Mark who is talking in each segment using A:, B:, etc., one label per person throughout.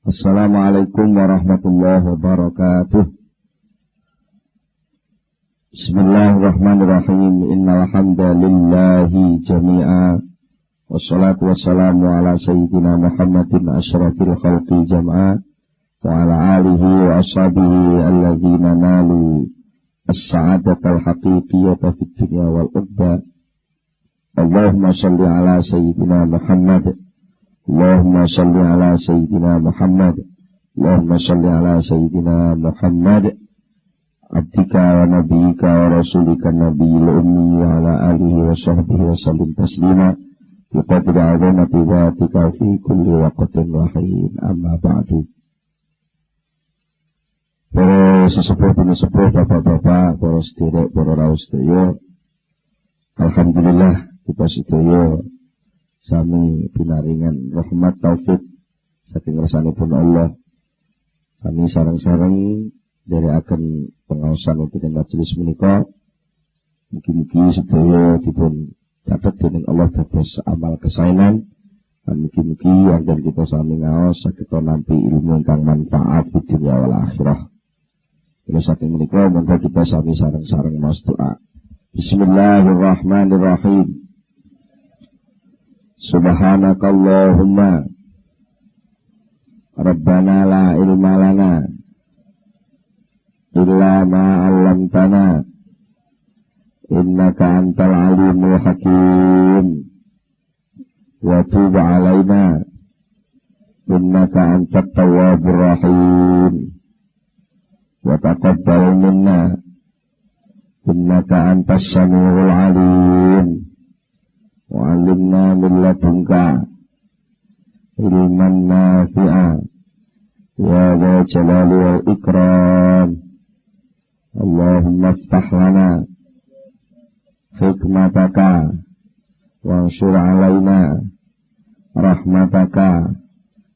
A: Assalamualaikum warahmatullahi wabarakatuh. Bismillahirrahmanirrahim. Innal hamdalillahi jami'a. Wassalatu wassalamu ala sayyidina Muhammadin asyrafil khalqi jam'a wa ala alihi wa ashabihi alladzina nalu as-sa'adatal haqiqiyata fid dunya wal ukhra. Allahumma shalli ala sayyidina Muhammad. Allahumma shalli ala sayyidina Muhammad. Allahumma shalli ala sayyidina Muhammad abdika wa nabiyika wa rasulika nabiyil ummi wa ala alihi wa sahbihi wa sallim taslima biqadri azamati dhatika fi kulli waqtin wa hin. Amma ba'du. Para sesepuh penesepuh, bapak-bapak, para sederek, para rawuh sedaya, alhamdulillah kita sedaya sami pinaringan rahmat taufik saking ngersanipun Allah. Sami sareng-sareng dari akan pengawasan untuk majelis menika. Mugi-mugi sedaya dipun catet dening Allah dados amal kesaenan. Lan mugi-mugi anggen kita sami ngaos saged nampi ilmu ingkang manfaat di dunia wal akhirah. Ila saking menika monggo kita sami sareng-sareng maos doa. Bismillahirrahmanirrahim. Subhanakallahumma Rabbana la ilma lana illa ma 'allamtana innaka antal alimul hakim wa tub 'alaina innaka antat tawwabur rahim wa taqabbal minna innaka antas samiul alim wa 'allimna min ladunka ilman nafi'a ya dzal jalali wal ikram. Allahumma iftah lana hikmataka wa anshur 'alaina rahmataka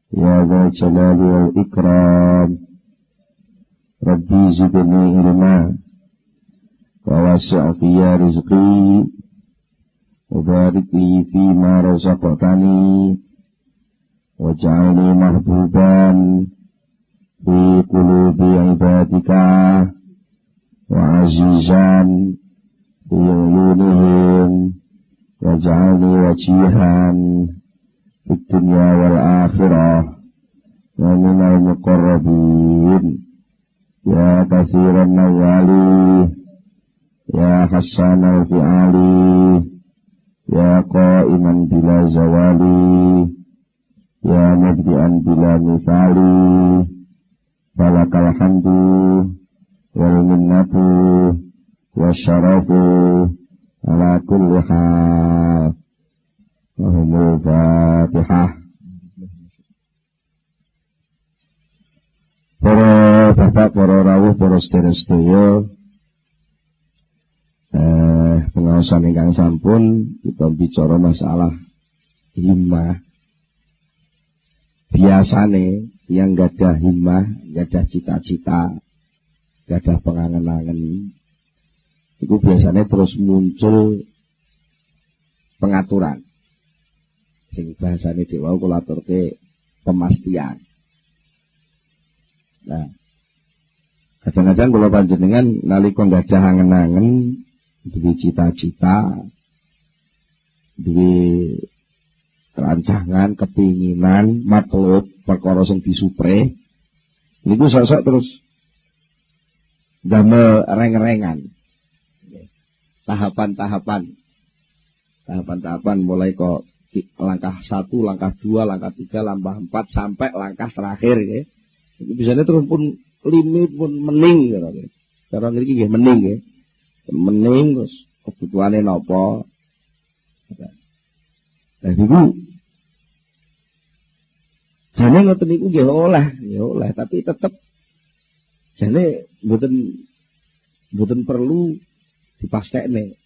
A: ya dzal jalali wal ikram. Rabbi zidni ilma wa wasi' fiyya rizqi وبارك لي فيما رزقتني واجعلني محبوبا في قلوب عبادك وعزيزا في عيونهم واجعلني وجيها في الدنيا والآخرة ومن المقربين يا كثير النوال يا حسان الفعال ya qa'iman bila zawali ya mubdi'an bila misali falakal hamdu wal minnatu wasyarafu ala kulli hal. Allahumma fatihah. Para bapak, para rawuh, para sedherek-sedherek, pengawasan ingkang sampun kita bicara masalah himmah. Biasane yang gadah himmah, gadah cita-cita, gadah pengangen-angen, itu biasanya terus muncul pengaturan. Sing bahasane dewa kula aturke pemastian. Nah, kadang-kadang kula panjenengan nalika gadah angen-angen, duwe cita-cita, duwe rancangan, kepinginan, matlub, perkara sing disupre, niku sosok terus damel reng-rengan. Tahapan-tahapan mulai kok langkah 1, langkah 2, langkah 3, langkah 4 sampai langkah terakhir nggih. Itu biasanya terus pun limit pun mening gitu. Cara ngriki nggih mening nggih. Mening terus kebutuhane napa. Lah niku jane ngoten niku nggih oleh, tapi tetep jane mboten perlu dipastekne.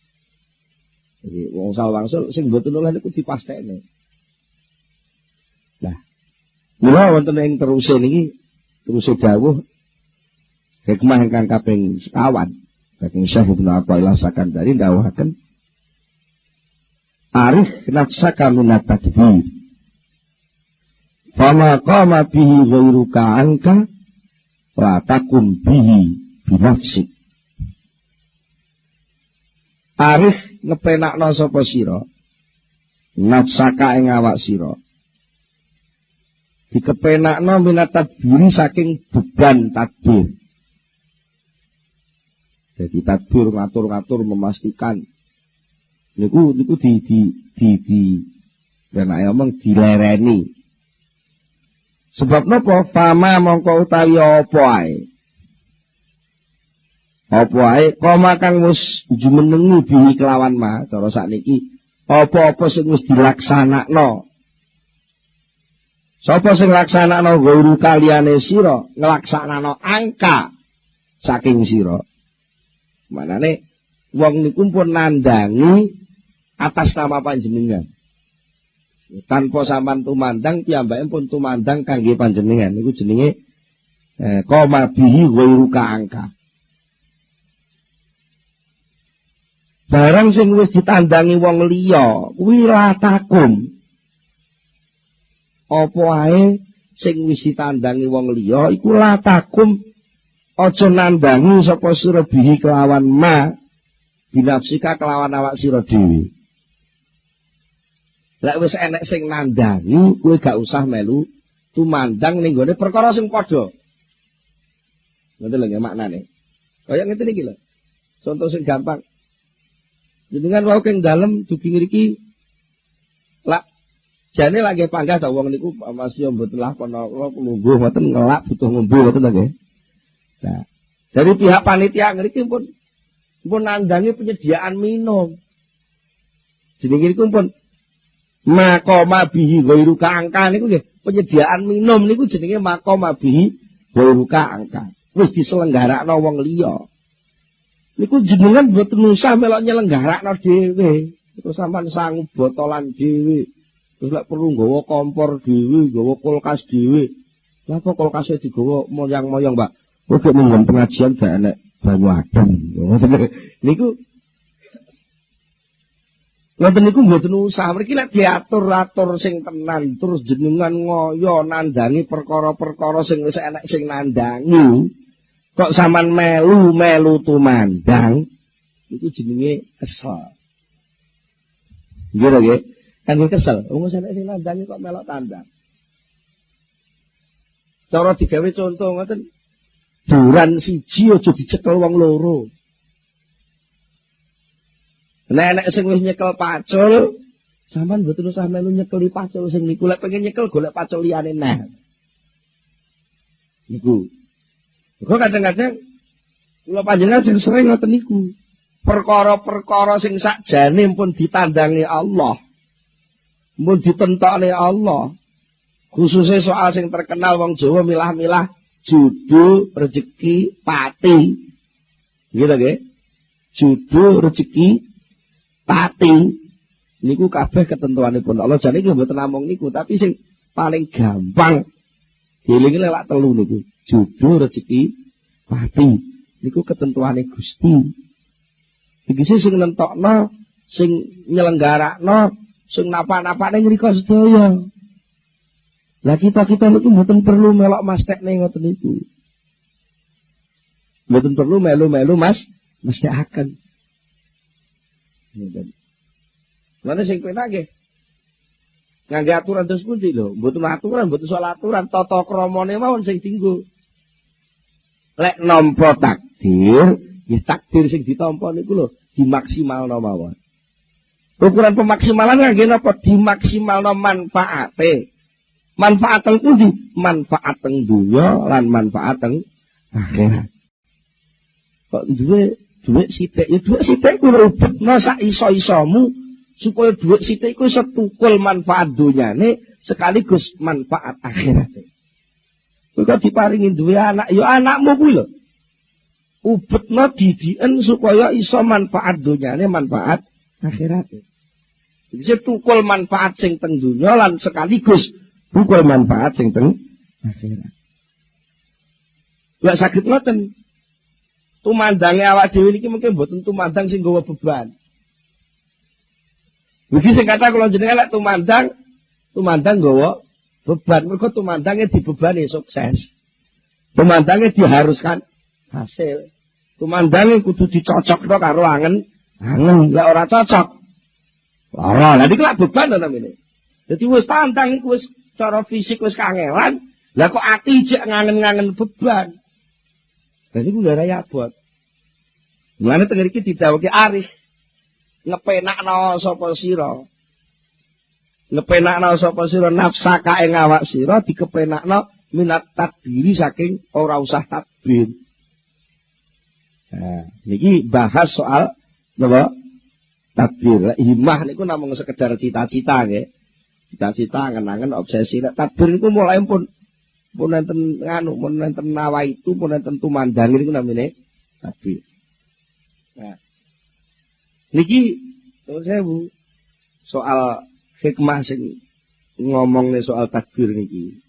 A: Jadi wangsul sing mboten oleh niku dipastekne. Lah, mula wonten ing teruse niki, teruse dawuh hikmah ingkang kaping 50 saking Syekh Ibnu Athaillah Sakandari dawuhaken arif nafsaka minat tadbir. Fama qama bihi ghairuka anka la takum bihi binafsik. Arif ngepenakno sapa sira nafsaka ing awak sira dikepenakno minat tadbiri saking beban tadbir. Jadi tadbir ngatur-ngatur memastikan niku penake omong dilereni. Sebab napa fama mongko utawi apa ae. Apa ae koma kang wis jumenengi bihi kelawan ma cara sakniki apa-apa sing wis dilaksanakno. Sapa sing laksanakno guru kaliyane sira nglaksanakno angka saking sira. Manane wong niku pun nandangi atas nama panjenengan. Tanpa sampean tumandang piyambake pun tumandang kangge panjenengan. Niku jenenge qoma bihi ghairuka angka. Barang sing wis ditandangi wong liya kuwi latakum. Apa ae sing wis ditandangi wong liya iku latakum aja nandangi sapa sira bihi kelawan ma binafsika kelawan awak sira dhewe. Lek wis enek sing nandangi kowe gak usah melu tumandang ning gone perkara sing padha. Ngoten lho maknane. Kaya ngene iki lho. Contoh sing gampang. Jenengan wau keng dalem dugi ngriki lak jane lagi panggah ta wong niku Mas yo mboten lah kono lungguh mboten ngelak butuh ngombe mboten nggih. Nah, dari pihak panitia ngriki pun nandangi penyediaan minum. Jenenge niku pun maqama bihi ghairuka angka niku nggih, penyediaan minum niku jenenge maqama bihi ghairuka angka. Wis diselenggarakno wong liya. Niku jenengan mboten usah melok nyelenggarakno dhewe. Terus sampean sangu botolan dhewe. Terus lek perlu nggawa kompor dhewe, nggawa kulkas dhewe. Lah kok kulkase digawa moyang-moyang, Mbak? Kok ning pengajian gak enek banyu adem. Niku ngoten niku mboten usah. Mriki lek diatur-atur sing tenan terus jenengan ngoyo nandangi perkara-perkara sing wis enek sing nandangi. Kok sampean melu tumandang iku jenenge kesel. Nggih nggih. Kan kesel. Wong sing nandangi kok melok tandang. Cara digawe contoh ngoten. Duran siji aja dicekel wong loro. Nek sing wis nyekel pacul, sampean mboten usah melu nyekeli pacul sing niku. Lek pengen nyekel golek pacul liyane neh. Niku. Kok kadang-kadang kula panjenengan sing sering ngoten niku. Perkara-perkara sing sakjane pun ditandangi Allah. Mun ditentokne Allah. Khususnya soal sing terkenal wong Jawa milah-milah judul rezeki pati. Gitu nggih. Judul rezeki pati. Niku kabeh ketentuanipun Allah. Jane iki mboten namung niku, tapi sing paling gampang dielingi lewat telu niku. Judul rezeki pati. Niku ketentuane Gusti. Iki sing nentokno, sing nyelenggarakno, sing napa-napane ngrika sedaya. Lah kita niku mboten perlu melok mastekne ngoten niku. Mboten perlu melu-melu mestekaken. Ngoten. Lan sing penak nggih. Ngangge aturan terus pundi lho, mboten aturan, mboten soal aturan, tata kramane mawon sing dienggo. Lek nampa takdir, ya takdir sing ditampa niku lho dimaksimalno mawon. Ukuran pemaksimalan ngangge napa? Dimaksimalno manfaate. Manfaat teng pundi? Manfaat teng dunya lan manfaat teng akhirat. Kok duwe sithik, ya duwe sithik kuwi ubetno sak iso-isomu supaya duwe sithik iku iso tukul manfaat dunyane sekaligus manfaat akhirate. Kuwi kok diparingi duwe anak, ya anakmu kuwi lho. Ubetno didiken supaya iso manfaat dunyane manfaat akhirate. Jadi tukul manfaat sing teng dunya lan sekaligus tukul manfaat sing teng akhirat. Lek saged ngoten tumandange awak dhewe niki mungkin mboten tumandang sing nggawa beban. Iki sing kata kula jenengan lek tumandang nggawa
B: Beban mergo tumandange dibebani sukses. Tumandange diharuskan hasil. Tumandange kudu dicocokno karo angen. Lek ora cocok. Lara, lha iki lak beban to namine. Dadi wis tantang iku wis cara fisik wis kangelan, lah kok ati jek ngangen-ngangen beban. Dadi ku ora abot. Mulane teng mriki didhawuhke arif. Ngepenakno sapa sira. Ngepenakno sapa sira nafsaka ing awak sira dikepenakno minat takdiri saking ora usah takbir. Nah, niki bahas soal napa? Takbir. Himah niku namung sekedar cita-cita nggih. Cita-cita angen-angen obsesi. Takbir niku mulai pun enten nganu, pun enten nawa itu, pun enten tumandang niku namine takbir. Nah. Niki sewu soal hikmah sing ngomongne soal takbir niki.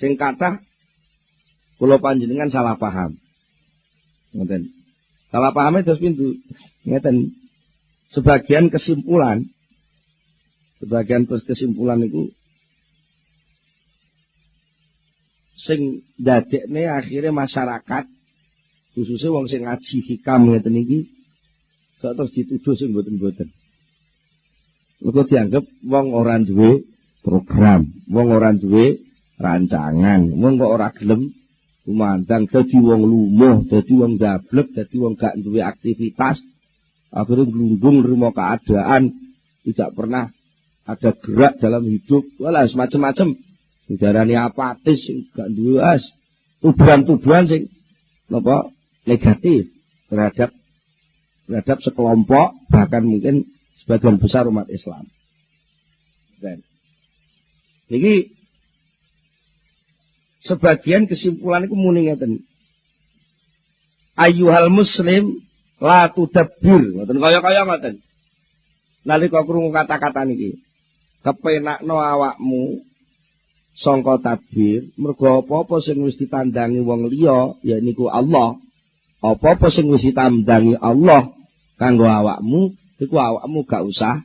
B: Sing kathah kula panjenengan salah paham. Ngoten. Salah pahame terus pintu. Ngeten. Sebagian kesimpulan itu sing dadekne akhirnya masyarakat khususnya wong sing ngaji hikam ngeten iki kok terus dituduh sing mboten-mboten. Mergo dianggap wong ora duwe program, wong ora duwe rancangan, wong kok ora gelem kumandang dadi wong lumuh, dadi wong dablek, dadi wong gak duwe aktivitas, akhirnya gelundung nerima keadaan, tidak pernah ada gerak dalam hidup, walah semacam-macam. Diarani apatis sing gak duwe as, tubuhan-tubuhan sing napa negatif terhadap sekelompok bahkan mungkin sebagian besar umat Islam. Dan niki sebagian kesimpulan iku muni ngeten. Ayyuhal muslim la tudabbir, ngoten kaya-kaya ngoten. Nalika krungu kata-kata niki, kepenakno awakmu sangka tadbir, mergo apa-apa sing wis ditandangi wong liya ya niku Allah. Apa-apa sing wis ditandangi Allah kanggo awakmu, iku awakmu gak usah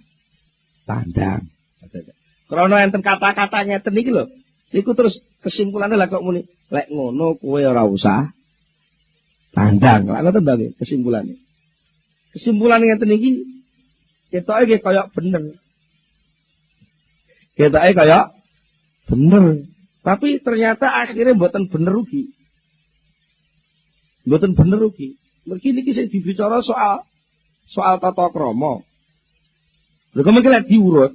B: tandang. Krana enten kata-kata ngeten iki lho. Iku terus kesimpulannya lah kok muni, lek ngono kowe ora usah tandang. Lah ngoten ta kesimpulannya. Kesimpulannya ngeten iki ketoke kaya bener. Ketoke kaya bener. Tapi ternyata akhirnya mboten bener rugi. Mboten bener rugi. Mergi niki sing dibicara soal tata krama. Lha kok mengki lek diurut.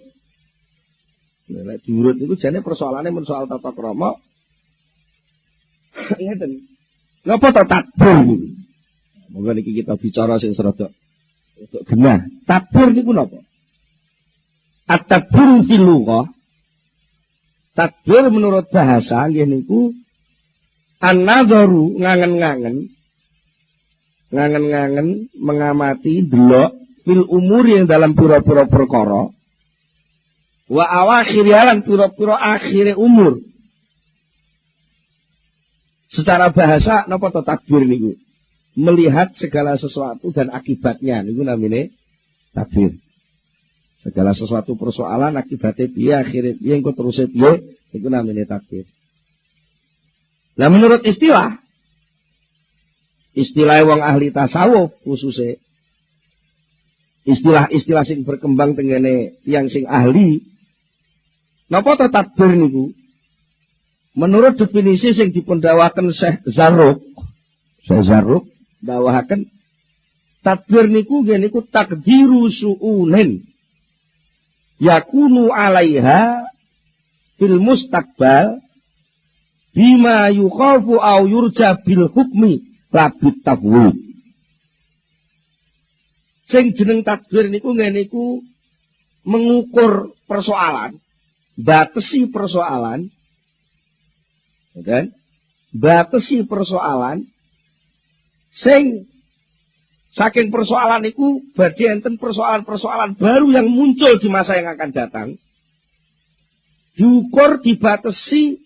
B: Lek diurut niku jane persoalane men soal tata krama. Ngeten. Napa to takbir niku? Monggo niki kita bicara sing serada genah. Takbir niku napa? At-takbir fil lughah. Takbir menurut bahasa nggih niku an-nadharu ngangen-ngangen mengamati delok fil umur yang dalam pura-pura perkara wa awakhirilan pura-pura akhire umur. Secara bahasa napa to takbir niku? Melihat segala sesuatu dan akibatnya niku namine takbir. Segala sesuatu persoalan akibatnya piye akhire piye engko terus piye iku namine takbir. Lah menurut istilah wong ahli tasawuf khususnya istilah sing berkembang tengene yang sing ahli napa to takbir niku menurut definisi sing dipundhawaken Syekh Zarruq dawahaken takbir niku nggih niku takdiru su'unin yakunu alaiha fil mustaqbal bima yukhafu au yurja bil hukmi labit tafwid. Sing jeneng takbir niku ngeniku mengukur persoalan, batesi persoalan, kan? Batesi persoalan, sing saking persoalan niku badhe enten persoalan-persoalan baru yang muncul di masa yang akan datang. Diukur, dibatesi,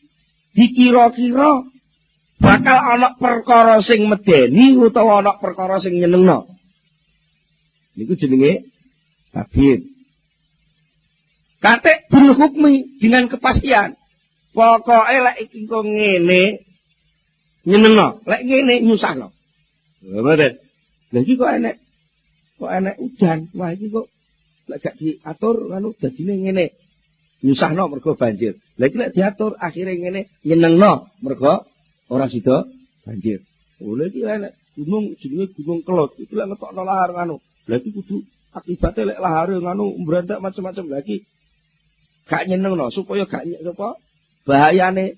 B: dikira-kira bakal ana perkara sing medeni utawa ana perkara sing nyenengno. Niku jenenge takbir. Kate bil hukmi dengan kepastian. Pokoke lek iki kok ngene nyenengno, lek ngene nyusahno. Lho mboten. Lha iki kok enek udan. Wah iki kok lek gak diatur anu dadine ngene. Nyusahno mergo banjir. Lha iki lek diatur akhire ngene nyenengno mergo ora sida banjir. Lha iki enek gunung jenenge Gunung Kelut. Iki lek ngetokno lahar anu. Lha iki kudu akibate lek lahare anu mbrantak macam-macam lagi. Gak nyenengno supaya gak sapa bahayane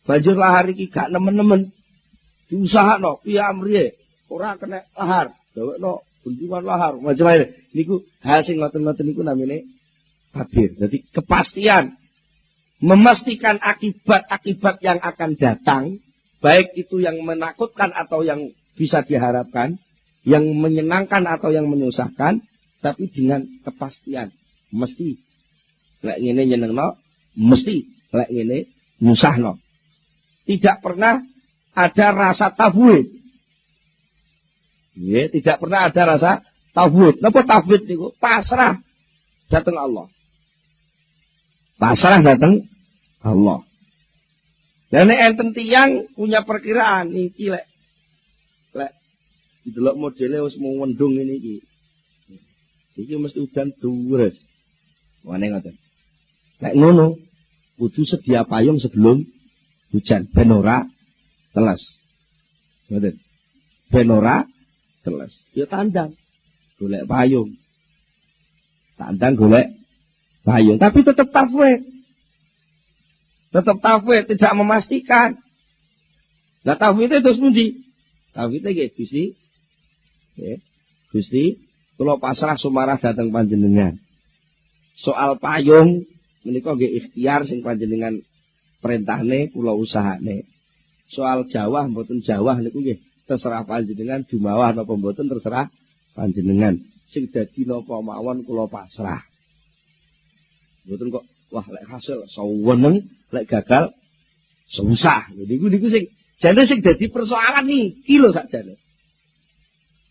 B: banjir lahar iki gak nemen-nemen diusahakno piye amriye ora kena lahar gawekno bentukan lahar macam-macam niku hal sing ngoten-ngoten niku namine tabir. Jadi kepastian memastikan akibat-akibat yang akan datang baik itu yang menakutkan atau yang bisa diharapkan, yang menyenangkan atau yang menyusahkan, tapi dengan kepastian mesti lek ngene nyenengno, mesti lek ngene nyusahno. Tidak pernah ada rasa tafwid. Ya, tidak pernah ada rasa tafwid. Napa tafwid niku? Pasrah datang Allah. Pasrah datang Allah. Dan enten tiyang punya perkiraan iki lek delok modele wis mau mendung ngene iki. Iki mesti udan deres. Wane ngoten. Lek ngono kudu sedia payung sebelum hujan ben ora teles. Ngoten. Ben ora teles. Ya tandang golek payung. Tandang golek payung, tapi tetap tafwid. Tetap tafwid, tidak memastikan. Lah tafwid itu terus pundi? Tafwid nggih Gusti. Nggih. Gusti, kula pasrah sumarah dhateng panjenengan. Soal payung menika nggih ikhtiar sing panjenengan perintahne kula usahane. Soal jawah mboten jawah niku nggih terserah panjenengan dumawah napa mboten terserah panjenengan. Sing dadi napa mawon kula pasrah. Mboten kok wah lek hasil saweneng lek gagal susah. Niku sing jane sing dadi persoalan iki lho sakjane.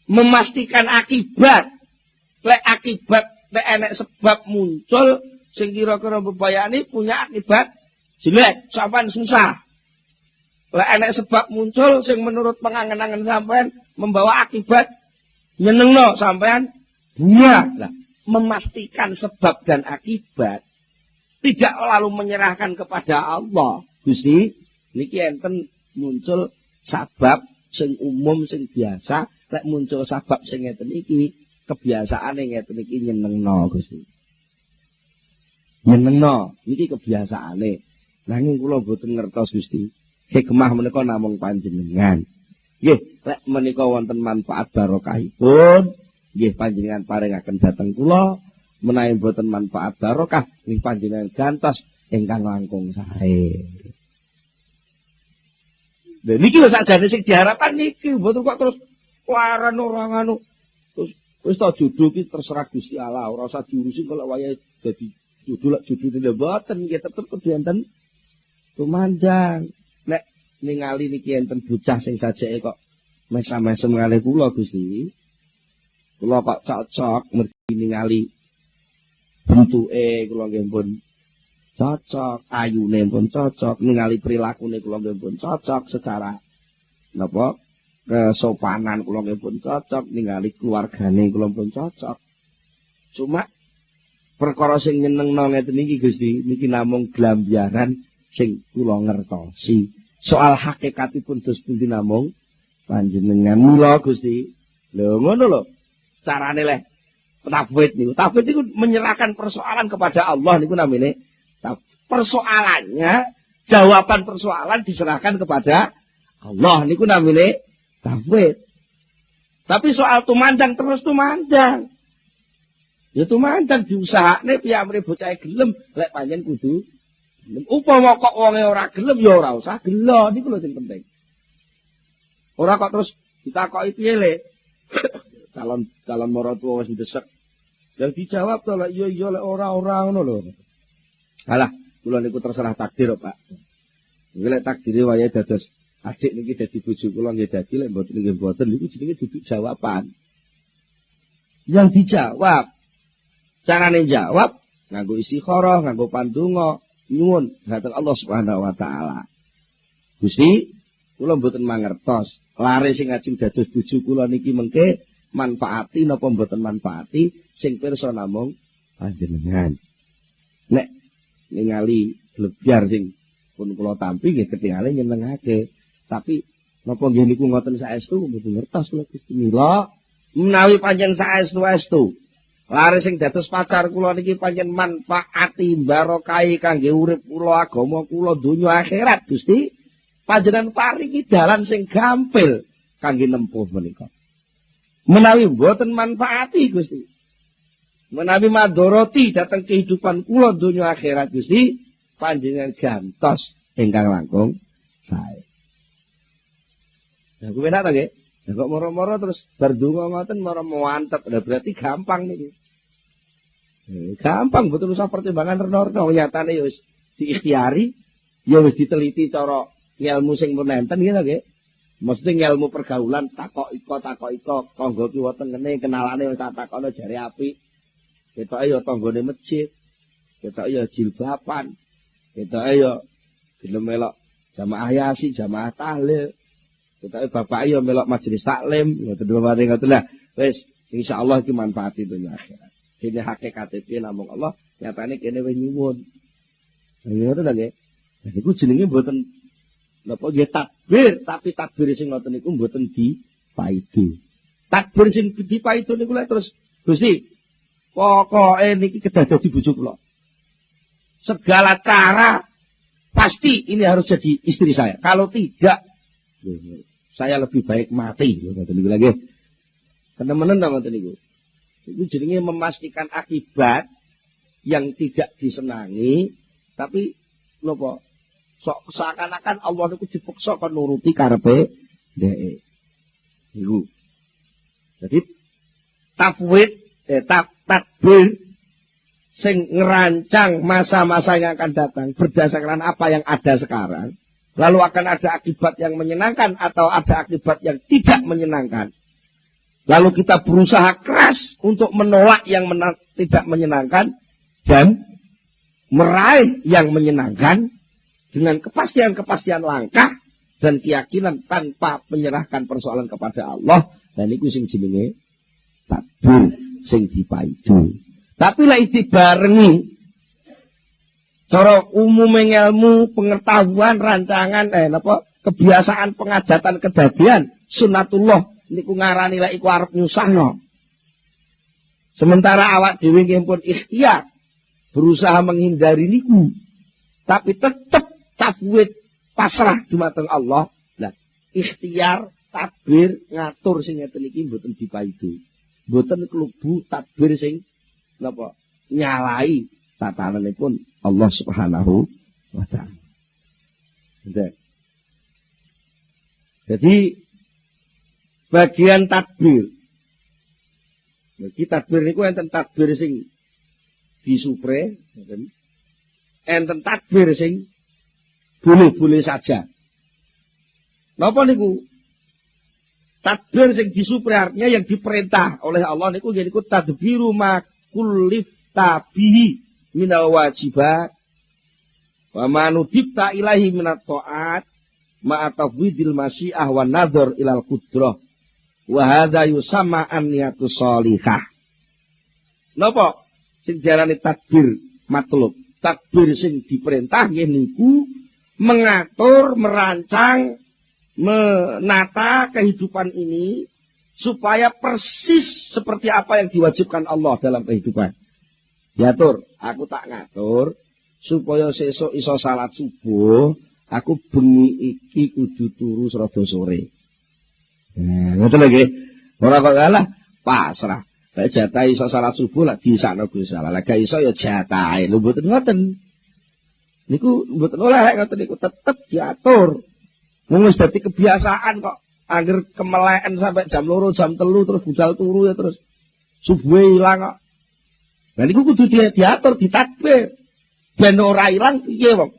B: Memastikan akibat. Lek akibat lek enek sebab muncul sing kira-kira bebayani punya akibat jelek, sampean susah. Lek enek sebab muncul sing menurut pengangen-angen sampean membawa akibat nyenengno sampean bunga. Lah, memastikan sebab dan akibat tidak lalu menyerahkan kepada Allah. Gusti, niki enten muncul sabab sing umum sing biasa, lek muncul sabab sing ngeten iki kebiasaane ngeten iki nyenengno Gusti. Nyenengno niki kebiasaane. Nanging kula boten ngertos Gusti. Hikmah menika namung panjenengan. Nggih, lek menika wonten manfaat barokahipun, nggih panjenengan paringaken dhateng kula. Menawi boten manfaat barokah, nggih panjenengan gantos ingkang langkung sae. Lha niki lho sakjane sing diharapkan niki, mboten kok terus waran orang anu. Terus wis ta judul iki terserah Gusti Allah, ora usah diurusi kalau wayahe jadi judul lek mboten nggih tetep kudu enten tumandang. Nek ningali niki enten bocah sing sajeke kok mesam-mesem kalih kula Gusti. Kula kok cocok mergi ningali bentuke kula nggih pun cocok, ayune pun cocok, ningali prilakune kula nggih pun cocok secara napa kesopanan kula nggih pun cocok, ningali keluargane kula pun cocok. Cuma perkara sing nyenengno ngeten iki Gusti, niki namung glambiaran sing kula ngertosi. Soal hakikatipun dos pundi namung panjenengan mula Gusti. Lho ngono lho. Carane leh tafwid niku. Tafwid niku menyerahkan persoalan kepada Allah niku namine. Persoalannya, jawaban persoalan diserahkan kepada Allah niku namine tafwid. Tapi soal tumandang terus tumandang. Ya tumandang diusahakne piyamane bocah gelem lek panjen kudu gelem. Upama kok wonge ora gelem ya ora usah gelo niku lho sing penting. Ora kok terus ditakoki piye le. calon maratuwa wis ndesek. Dan dijawab to lek iya lek ora ngono lho. Alah, kula niku terserah takdir Pak. Nggih lek takdire wayahe dados adik niki dadi bojo kula nggih dadi lek mboten nggih mboten niku jenenge duduk jawaban. Yang dijawab carane jawab nganggo istikharah, nganggo pandonga, nyuwun dhateng Allah Subhanahu wa taala. Gusti, kula mboten mangertos, lare sing ajeng dados bojo kula niki mengke manfaati napa mboten manfaati, sing pirsa namung panjenengan. Nek ningali glebyar sing pun kula tampi nggih ketingale nyenengake. Tapi napa nggih niku ngoten saestu mboten ngertos kula Gusti mila menawi panjenengan saestu-estu lare sing dados pacar kula niki panjenengan manfaati barokai kangge urip kula, agama kula, donya akhirat Gusti. Panjenengan paringi dalan sing gampil kangge nempuh menika. Menawi mboten manfaati Gusti, menawi madharati dhateng kehidupan kula donya akhirat Gusti, panjenengan gantos ingkang langkung sae. Nah kuwi enak ta nggih? Lah kok moro-moro terus bar donga ngoten moro mantep. Lah berarti gampang niki. Gampang mboten usah pertimbangan rena-rena, nyatane ya wis diikhtiari, ya wis diteliti cara ilmu sing pun enten gitu nggih. Mesti ilmu pergaulan takok iko tangga kiwa tengene kenalane wis tak takono jare apik. Ketoke ya tanggane masjid. Ketoke ya jilbaban. Ketoke ya gelem melok jamaah yasin, jamaah tahlil. Ketoke bapak ya melok majelis taklim, ngoten mari ngoten lah. Wis insyaallah iki manfaati dunya akhirat. Dene hakikate piye namung Allah, nyatane kene wis nyuwun. Ngoten ta nggih. Lah iku jenenge mboten napa nggih takbir, tapi takbir sing ngoten niku mboten dipaidu. Takbir sing dipaidu niku lek terus Gusti, pokoke niki kedah dadi bojo kula. Segala cara pasti ini harus jadi istri saya. Kalau tidak, saya lebih baik mati. Ngoten niku lagi. Temen-temen ta ngoten niku. Itu jenenge memastikan akibat yang tidak disenangi, tapi napa? Seakan-akan Allah niku dipaksa kon nuruti karepe dhek. Niku. Jadi takbir sing ngerancang masa-masa yang akan datang berdasarkan apa yang ada sekarang, lalu akan ada akibat yang menyenangkan atau ada akibat yang tidak menyenangkan. Lalu kita berusaha keras untuk menolak yang tidak menyenangkan dan meraih yang menyenangkan dengan kepastian-kepastian langkah dan keyakinan tanpa menyerahkan persoalan kepada Allah. Dan itu sing jenenge takbir sing dipaidu. Tapi lah dibarengi cara umum ilmu, pengetahuan, rancangan kebiasaan pengadatan kedadian sunatullah niku ngarani lek iku arep nyusahno. Sementara awak dhewe nggih pun ikhtiar berusaha menghindari niku. Tapi tetap tafwid pasrah dumateng Allah. Lah ikhtiar takbir ngatur sing ngeten iki mboten dipaidu. Mboten klebu takbir sing napa nyalai tatananipun Allah Subhanahu wa taala. Jadi bagian takbir. Iki takbir niku enten takbir sing disupre, enten takbir sing boleh-boleh saja. Napa niku? Takbir sing disupre artinya yang diperintah oleh Allah niku niku tadbiru ma kullifta bihi minal wajibat wa ma nudibta ilahi minat ta'at ma tafwidil masyiah wa nadhar ilal qudrah. Wa hadza yusamma an-niyatu shalihah. Napa sing diarani takbir matlub? Takbir sing diperintah nggih niku mengatur, merancang, menata kehidupan ini supaya persis seperti apa yang diwajibkan Allah dalam kehidupan. Diatur, aku tak ngatur supaya sesuk iso salat subuh, aku bengi iki kudu turu rada sore. Nah, ngoten lho. Ora kok kalah pasrah. Lek jatah iso salat subuh lak disakno Gusti Allah. Lek iso ya jatahe. Lho mboten ngoten. Niku mboten oleh ngoten niku tetep diatur. Wong wis dadi kebiasaan kok angger kemeleken sampai jam 2, jam 3 terus budal turu ya terus subuhe ilang kok. Lah niku kudu diatur, ditakbir. Ben ora ilang piye wong.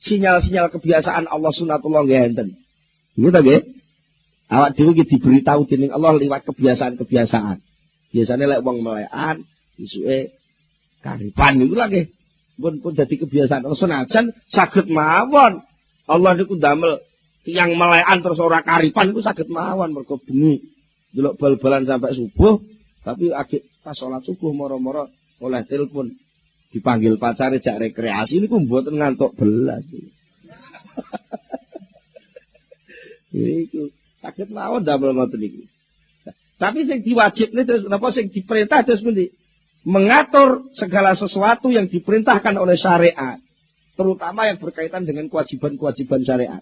B: Sinyal-sinyal kebiasaan Allah sunatullah nggih enten. Nggih ta nggih? Awak dhewe iki diberitahu dening Allah liwat kebiasaan-kebiasaan. Biasane lek wong melekan isuke karipan niku lho nggih. pun dadi kebiasaan. Senajan saged mawon. Allah niku ndamel tiyang melekan terus ora karipan iku saged mawon mergo bengi delok bal-balan sampai subuh, tapi agek pas salat subuh moro-moro oleh telepon dipanggil pacare jak rekreasi niku mboten ngantuk belas. Iku saged mawon ndamel ngoten iki. Tapi sing diwajibne terus napa sing diperintah terus pundi? Mengatur segala sesuatu yang diperintahkan oleh syariat, terutama yang berkaitan dengan kewajiban-kewajiban syariat.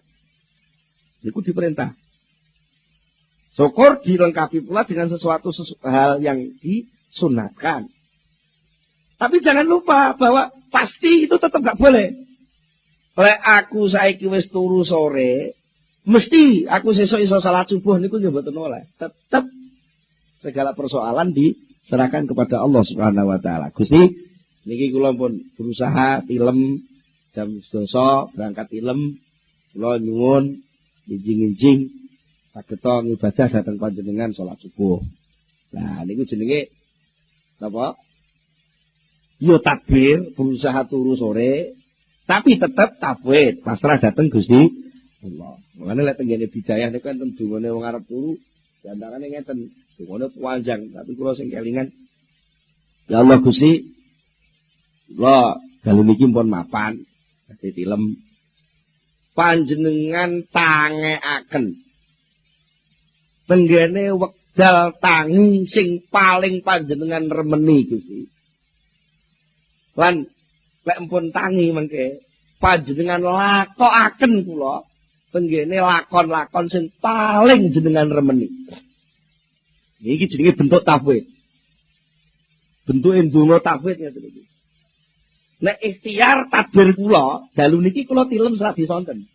B: Itu diperintah. Syukur dilengkapi pula dengan sesuatu hal yang disunatkan. Tapi jangan lupa bahwa pasti itu tetap gak boleh. Oleh aku saiki wis turu sore, mesti aku sesuk iso salat subuh niku yo mboten oleh. Tetap segala persoalan diserahkan kepada Allah Subhanahu wa taala. Gusti, niki kula pun berusaha tilem jam 12 berangkat tilem, kula nyuwun njing-njing saged ngibadah dhateng panjenengan salat subuh. Nah, niku jenenge napa? Yo takbir, berusaha turu sore, tapi tetap tafwid, pasrah dhateng Gusti Allah. Mulane lek tenggene bidayah niku enten dungane wong arep turu, diantarane ngeten. Ngono panjang, tapi kula sing kelingan. Ya Allah Gusti, kula dalu niki pun mapan, badhe tilem. Panjenengan tangekaken tenggene wekdal tangi sing paling panjenengan remeni Gusti. Lan lek pun tangi mengke panjenengan lakokaken kula tenggene lakon-lakon sing paling jenengan remeni. Iki jenenge bentuk tafwid. Bentuk ndonga tafwid ngeten iki. Nek ikhtiar takbir kula, dalu niki kula tilem sak disonten.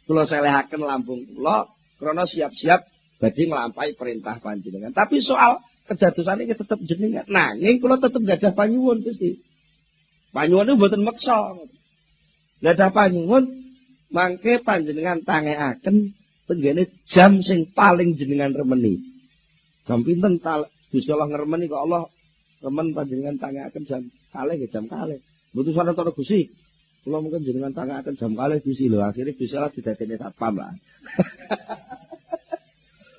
B: Kula selehaken lambung kula krana siap-siap badhe nglampahi perintah panjenengan. Tapi soal kedadosan iki tetep jenengan. Nanging kula tetep gadah panyuwun Gusti. Panyuwun niku mboten meksa. Gadah panyuwun mangke panjenengan tangekaken tenggene jam sing paling jenengan remeni. Jam pinten Gusti Allah ngremeni kok Allah remen panjenengan tangekaken jam kalih nggih jam kalih. Mboten sarana Gusti. Kula mungkin jenengan tangekaken jam kalih Gusti lho, akhire Gusti Allah didadekne satpam lah.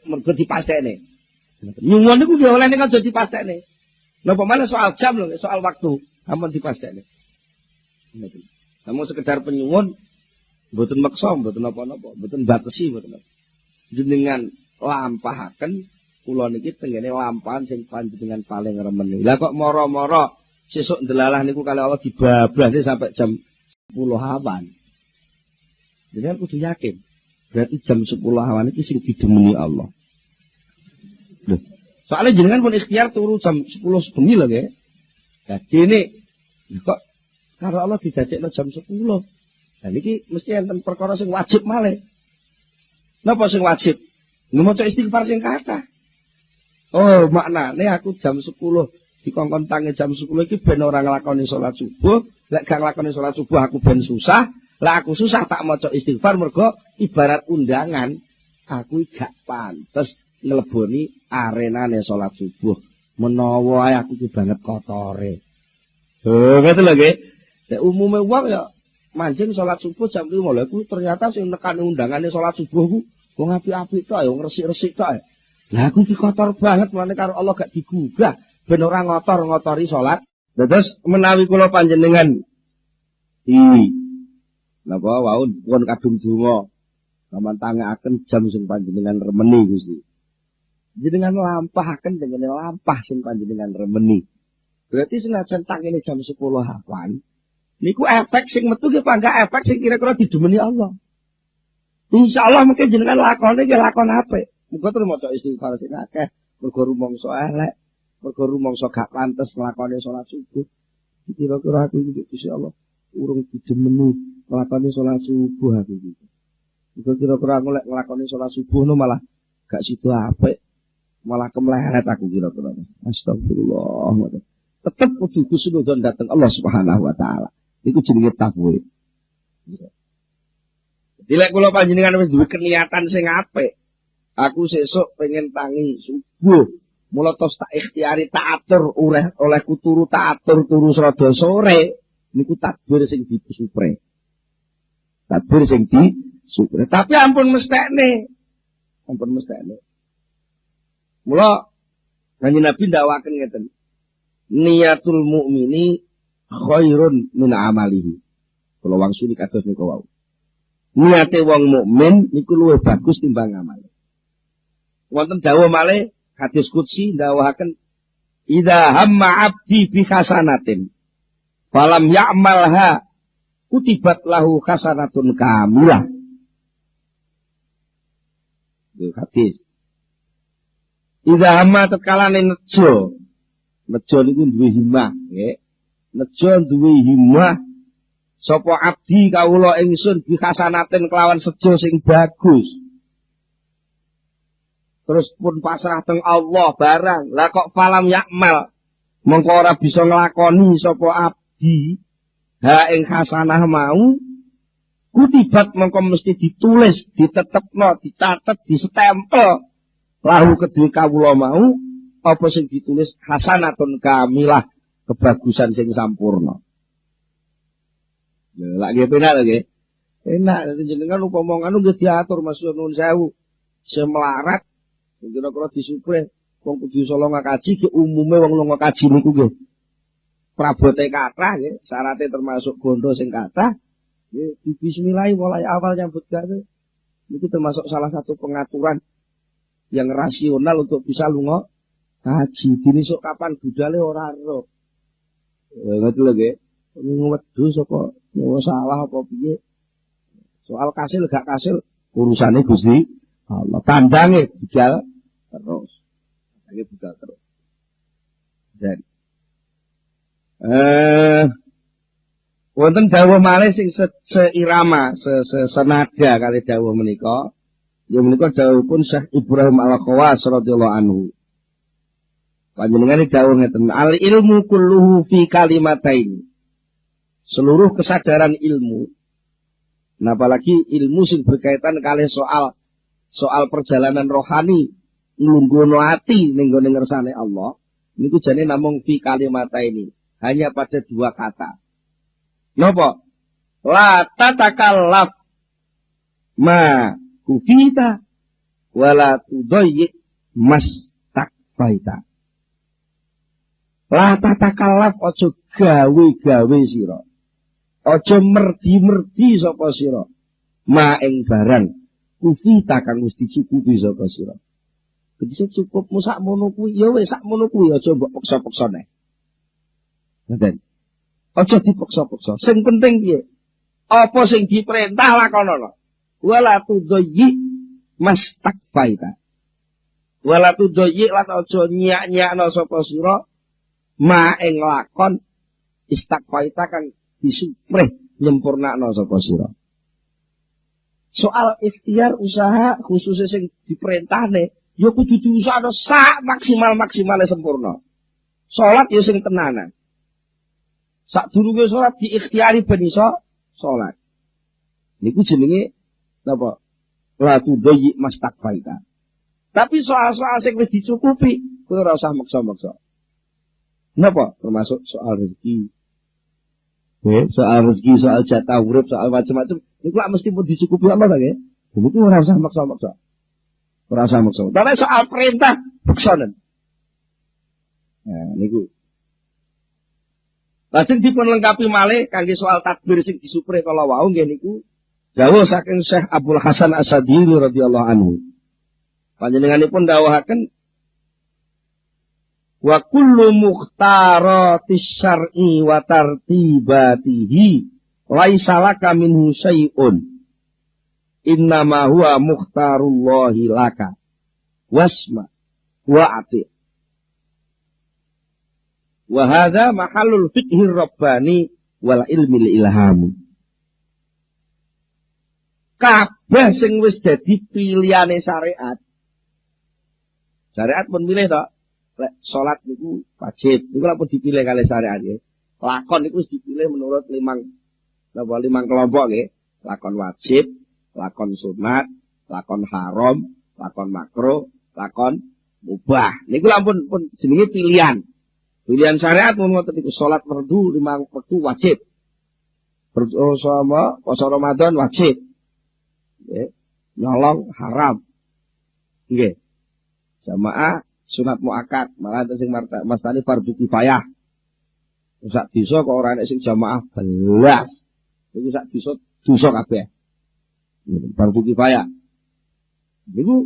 B: Mergo dipastekne. Nyuwun niku nggih oleh nek aja dipastekne. Napa malah soal jam lho, soal waktu, ampun dipastekne. Ngoten. Namun sekedar penyuwun mboten maksa, mboten napa-napa, mboten batesi mboten. Jenengan lampahaken kula niki tengene lampahan sing panjenengan paling remeni. Lah kok moro-moro sesuk ndelalah niku kali Allah dibablase sampai jam 10 awan. Jenengan kudu yakin. Berarti jam 10 awan iki sing didemeni Allah. Lho, soalnya jenengan pun ikhtiar turu jam 10 bengi lho nggih. Dadi ini kok karo Allah didadekno jam 10. Lah niki mesti enten perkara sing wajib malih. Napa sing wajib? Maca istighfar sing kathah. Oh, maknane aku jam 10 dikongkon tangi jam 10 iki ben ora nglakoni salat subuh. Lek gak nglakoni salat subuh aku ben susah. Lah aku susah tak maca istighfar mergo ibarat undangan. Aku gak pantes ngleboni arenane salat subuh. Menawa ae aku ki banget kotore. Oh, ngoten lho nggih. Nek umume wong ya manjing salat subuh jam 5 lho aku ternyata sing nekani undangane salat subuh ku wong apik-apik tok ya, wong resik-resik tok. Lah aku iki kotor banget mulane karo Allah gak digugah ben ora ngotor-ngotori salat. Terus menawi kula panjenengan napa wau pun kadung donga sampeyan tangekaken jam sing panjenengan remeni Gusti. Jenengan lampahaken dengan lampah sing panjenengan remeni. Berarti senajan tangene jam 10 awan niku efek sing metu ki pangga efek sing kira-kira didemeni Allah. Insyaallah mungkin jenengan lakone ki lakon apik. Muga terus maca istighfar sing akeh, mergo rumangsa elek, mergo rumangsa gak pantes nglakoni salat subuh. Kira-kira aku iki insyaallah urung didemeni nglakoni salat subuh aku iki. Muga kira-kira aku lek nglakoni salat subuh no malah gak sido apik, malah kemleret aku kira-kira. Astagfirullah. Tetep kudu husnudzon dhateng Allah Subhanahu wa taala. Iku jenenge taqwa. Dilek kula panjenengan wis duwe keniatan sing apik. Aku sesuk pengen tangi subuh. Mula tos tak ikhtiari tak atur oleh kuturu tak atur turu serada sore. Niku takbir sing disupre. Takbir sing disupre. Tapi ampun mestekne. Ampun mestekne. Mula Kanjeng Nabi ndhawaken ngeten. Niyatul mukmini khairun min amalihi. Kula wangsuli kados niku wau. Niate wong mukmin niku luwih bagus timbang amale. Wonten dawuh malih hadis qudsi ndawuhaken idza hamma 'abdi bi hasanatin falam ya'malha kutibat lahu hasanatun kamilah. Itu hadis. Idza hamma tatkalane nejo niku duwe himmah, nggih. Nejo duwe himmah sapa abdi kawula ingsun bi hasanatin kelawan sejo sing bagus. Terus pun pasrah teng Allah barang. Lah kok falam yakmal. Mengko ora bisa nglakoni sapa abdi ha ing hasanah mau kutibat mengko mesti ditulis, ditetepno, dicatet, distempel lahu kedue kawula mau apa sing ditulis hasanatun kamilah, kebagusan sing sampurna. Lah nggih penak nggih. Enak jenengan upama ngono nggih diatur Mas nuwun sewu. Semelarat kira-kira disupre wong kudu iso lunga kaji ki umume wong lunga kaji niku nggih prabote kathah nggih syaraté termasuk bondo sing kathah nggih bismillah mulai awal nyambut gawe niku termasuk salah satu pengaturan yang rasional untuk bisa lunga kaji dinisuk kapan budale ora ero ngoten lho nggih wedhus apa salah apa piye soal kasil gak kasil urusane Gusti Allah tandange budal terus. Lagi budal terus. Dan wonten dawuh malih sing seirama, senada kali dawuh menika. Ya menika dawuhipun Syekh Ibrahim Al-Khawas radhiyallahu anhu. Panjenengane dawuh ngeten, al ilmu kulluhu fi kalimatain. Seluruh kesadaran ilmu. Nah apalagi ilmu sing berkaitan kali soal perjalanan rohani nglungguhno ati ning gone ngersane Allah niku jane namung fi kalimata ini hanya pada dua kata. Napa? La tatakallaf ma kufita wala tudayyi mas takfaita. La tatakallaf aja gawe-gawe sira. Aja merdi-merdi sapa sira. Ma ing barang kufita kang wis dicukupi sapa sira. Bisa cukupmu sakmono kuwi ya wis sakmono kuwi aja mbok peksa-peksa neh. Ngoten. Aja dipeksa-peksa. Sing penting piye? Apa sing diperintah lakonono. Wala tudayyi mastakfaita. Wala tudayyi lan aja nyak-nyakno sapa sira ma ing lakon istakfaita kang disupreh nyempurnakno sapa sira. Soal ikhtiar usaha khususnya sing diperintahne ya kudu diusahakno sak maksimal-maksimale sempurna. Salat ya sing tenanan. Sadurunge salat diikhtiari ben iso salat. Niku jenenge napa? La tudayyi mastakfaita. Tapi soal-soal sing wis dicukupi, kowe ora usah maksa-maksa. Napa? Termasuk soal rezeki. Soal rezeki, soal jatah urip, soal macam-macam. Niku lak mesti pun dicukupi Allah ta nggih. Niku ora usah maksa-maksa. Ora usah maksa. Tapi soal perintah beksonen. Nah, niku. Lajeng dipun lengkapi malih kangge soal takbir sing disupre kala wau nggih niku dawuh saking Syekh Abdul Hasan As-Sadili radhiyallahu anhu. Panjenenganipun dawuhaken wa kullu mukhtarati syar'i wa tartibatihi laisa laka minhu syai'un innama huwa mukhtarullahi laka wasma wa ati wa hadha mahallul fiqhir rabbani wal ilmil ilham. Kabeh sing wis dadi pilihane syariat pun milih to lek salat niku wajib niku lak pun dipilih kali syariat nggih. Lakon niku wis dipilih menurut limang kelompok nggih. Lakon wajib, lakon sunat, lakon haram, lakon makruh, lakon mubah. Niku lampun pun jenenge pilihan. Pilihan syariat mun ngoten niku salat fardu 5 waktu wajib. Bersama puasa Ramadan wajib. Nggih. Nyolong haram. Nggih. Jamaah sunat muakkad, malah sing mastani fardhu kifayah. Sak desa kok ora enek sing jamaah belas. Iku sak desa dosa kabeh. Fardhu kifayah. Niku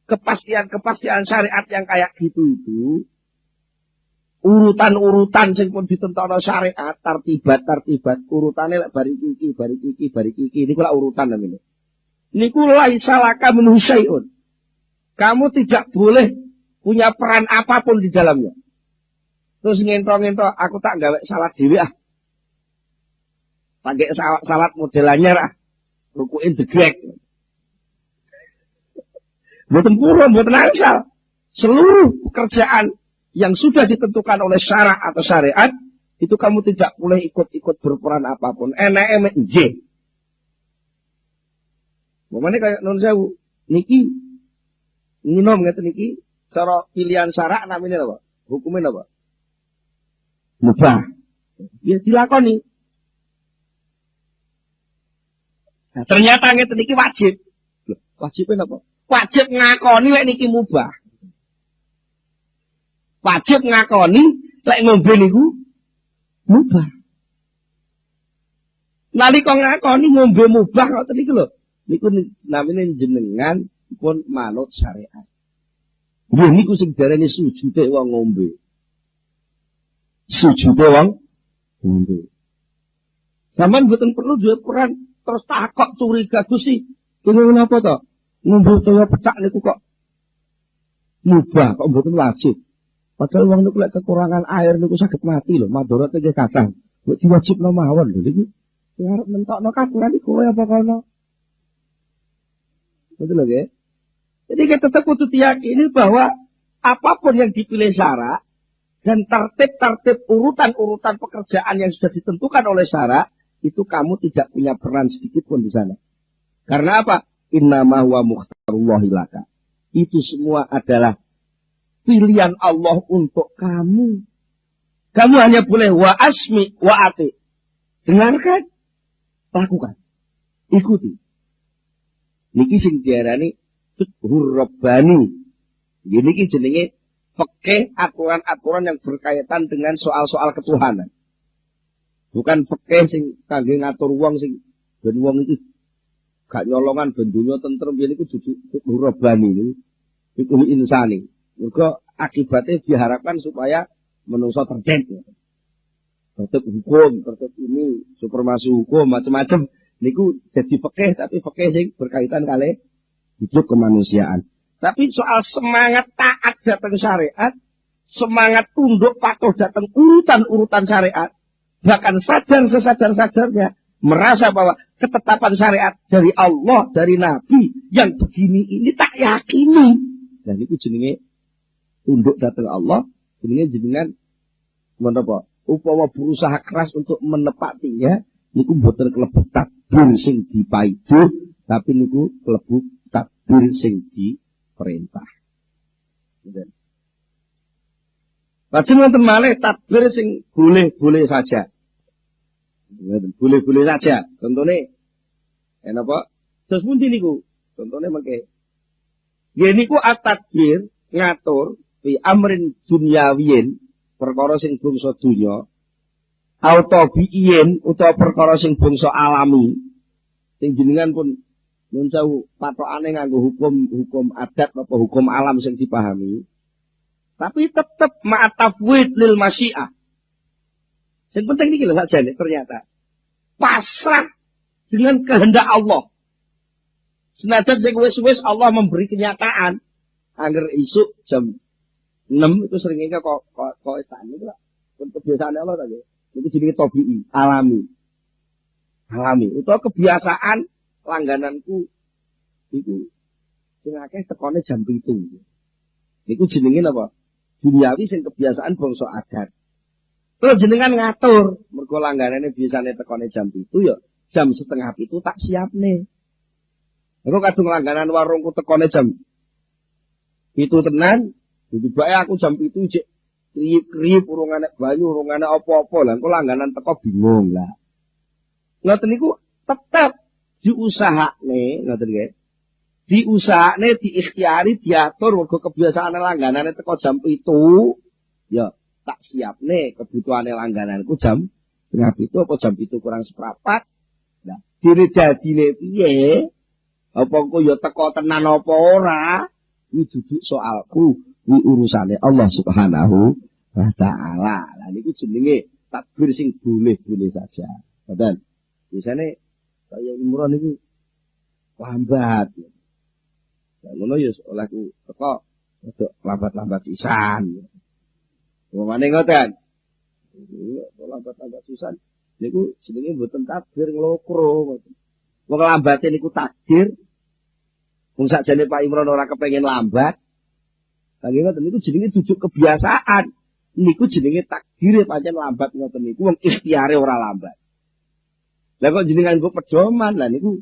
B: kepastian syariat yang kayak gitu itu urutan-urutan sing pun ditentokno syariat, tartibat urutane lek bari iki niku lak urutan namanya. Niku laisa laka minhu syai'un. Kamu tidak boleh punya peran apapun di dalamnya. Terus ngento-ngento aku tak gawe salat dhewe ah. Tak gawe salat model anyar ah. Rukuin degrek. Mboten purun, mboten angsal. Seluruh pekerjaan yang sudah ditentukan oleh syarak atau syariat, itu kamu tidak boleh ikut-ikut berperan apapun. Enake nggih. Momane kayak non sewu, niki nginom ngeten niki cara pilihan syarak namanya apa? Hukumnya apa? Mubah. Ya dilakoni. Nah, ternyata ngeten niki wajib. Loh, wajibnya apa? Wajib ngakoni lek niki mubah. Wajib ngakoni lek ngombe niku mubah. Nalika ngakoni ngombe mubah kok niku lho. Niku namine jenengan pun manut syariat. Nggih niku sing diarani sujude wong ngombe. Sujude wong ngombe. Sampeyan mboten perlu duwe peran terus takok curiga Gusti. Kene menapa to? Ngombe toya petak niku kok mubah kok mboten wajib. Padahal wong niku lek kekurangan air niku saged mati lho, madharate nggih kathah. Kok diwajibno mawon lho niku. Sing arep mentokno katuran iku kowe apa kono? Betul lho nggih. Jadi kita tetap kudu diyakini bahwa apapun yang dipilih syarak dan tertib urutan-urutan pekerjaan yang sudah ditentukan oleh syarak itu kamu tidak punya peran sedikit pun di sana. Karena apa? Innama huwa mukhtarullahi laka. Itu semua adalah pilihan Allah untuk kamu. Kamu hanya boleh wa asmi wa ati. Dengarkan, lakukan, ikuti. Niki sing diarani fiqhur rabbani. Niki jenenge fikih aturan-aturan yang berkaitan dengan soal-soal ketuhanan. Bukan fikih sing kangge ngatur wong sing ben wong itu gak nyolongan ben dunya tentrem yen iku dudu fiqhur rabbani niku. Fiqhul insani. Mergo akibatnya diharapkan supaya menungso tertib. Tertib hukum, tertib ini, supermasi hukum, macam-macam. Niku jadi fikih, tapi fikih sing berkaitan kali hidup kemanusiaan. Tapi soal semangat taat datang syariat, semangat tunduk patuh datang urutan-urutan syariat, bahkan sadar sesadar-sadarnya merasa bahwa ketetapan syariat dari Allah, dari Nabi yang begini ini tak yakini. Dan itu jenenge tunduk datang Allah, jenengan menapa? Upama berusaha keras untuk menepatinya, niku mboten klebu takbir sing dipaidu, tapi niku klebu takbir sing diperintah. Lajeng wonten malih takbir sing boleh-boleh saja. Boleh-boleh saja. Contone napa? Terus pundi niku? Contone mengke. Nggih niku at-takbir ngatur fi amrin dunyawiyin, perkara sing bangsa dunya, autobiyin utawa perkara sing bangsa alami, sing jenengan pun nun sewu patokane nganggo hukum adat apa hukum alam sing dipahami, tapi tetep ma'tafwid lil masyiah. Sing penting iki lho sakjane ternyata pasrah dengan kehendak Allah. Senajan sing wis-wis Allah memberi kenyataan, angger isuk jam 6 itu seringnya kok etan itu lah. Kebiasaan Allah tadi. Itu jenenge tabii, alami. Itu kebiasaan langgananku itu sing akeh tekone jam 7. Niku jenenge apa? Duniawi sing kebiasaan bangsa adat. Terus jenengan ngatur, mergo langganane biasane tekone jam 7 ya jam setengah itu tak siapne. Engko kadung langganan warungku tekone jam itu tenan. Jadi bae aku jam itu cek kriip-kriip urung enek banyu, urung enek apa-apa lah. Engko langganan teko bingung lah. ngoten niku tetep diusahakne, ngoten nggih. Diusahakne, diikhtiari, diatur mergo kebiasaane langganane teko jam 7, ya tak siapne kebutuhane langgananku jam 6:30 apa jam 7 kurang seprapat. Nah, dene dadine piye? Apa engko ya teko tenan apa ora? Iki duduk soalku, iki urusane Allah Subhanahu wa taala. Lah niku jenenge takbir sing boleh-boleh saja. Ngoten. Biasane kaya umroh niku lambat. Lah ngono ya olehku teko rada lambat-lambat sisan. Wongane ngoten. Lambat-lambat sisan niku jenenge mboten takbir nglokro ngoten. Wong lambate niku takbir. Wong sakjane Pak Imron ora kepengin lambat. Lah ngoten niku jenenge duduk kebiasaan. Niku jenenge takdire pancen lambat ngoten niku wong ikhtiare ora lambat. Lah kok jenengan nggo pedoman lah niku